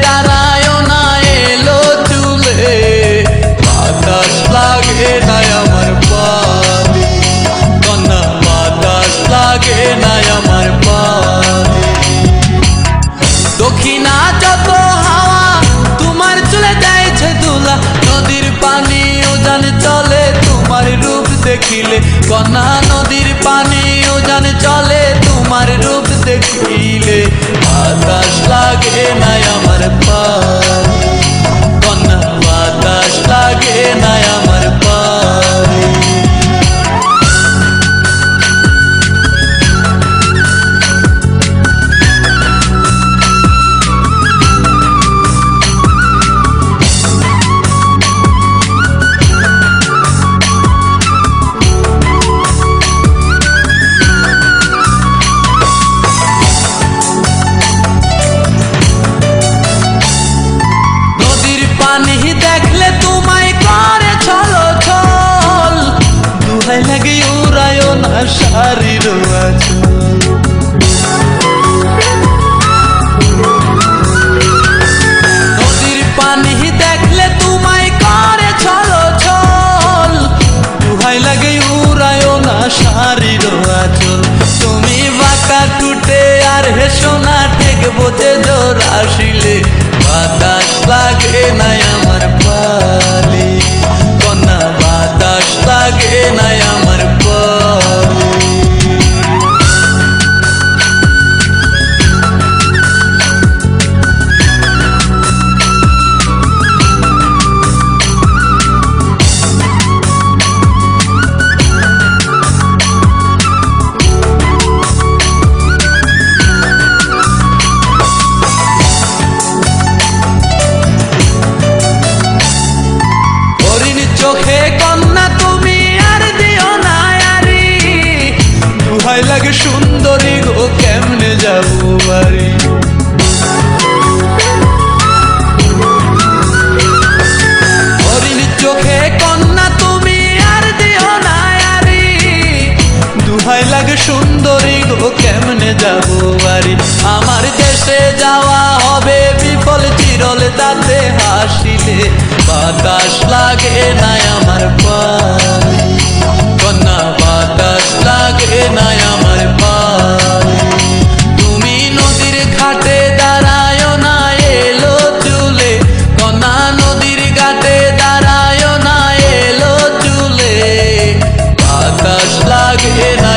দাঁড়ায় না এলো চুলে, বাতাস লাগে না আমার পায়ে, কন্যা বাতাস লাগে না আমার পায়ে। দক্ষিণা যত হাওয়া তোমার চলে যাইছে দুলা, নদীর পানি উজান চলে তোমার রূপ দেখিলে, কন্যা নদীর পানি উজান চলে তোমার রূপ দেখিলে, বাতাস লাগে না আমার পায়ে, কন্যা বাতাস লাগে না আমার পায়ে। পানি দেখলে তোমায় করে ছলো ছল, দুহাই লাগে উড়ায় না শাড়ির আঁচল। নদীর পানি দেখলে তোমায় করে ছলো ছল, দুহাই লাগে উড়ায় না শাড়ির আঁচল। তুমি বাঁকা টুটে আর হেসো না ঠিক বোঝে জোর আসিলে, বাতাস লাগে না আমার পালে, কন্যা বাতাস লাগে না আমার পালে। চোখে কন্যা তুমি আর দিও না আরি, দুহাই লাগে সুন্দরী গো কেমনে যাবো বাড়ি। হরিণ চোখে কন্যা তুমি আর দিও না আরি, দুহাই লাগে সুন্দরী গো কেমনে যাবো বাড়ি। আমার দেশে যাওয়া হবে বিফল চিরল তাতে হাসিলে, বাতাস লাগে না আমার পায়ে, কন্যা বাতাস লাগে না আমার পায়ে। তুমি নদীর ঘাটে দাঁড়ায় না এলো চুলে, কন্যা নদীর ঘাটে দাঁড়ায় না এলো চুলে, বাতাস লাগে না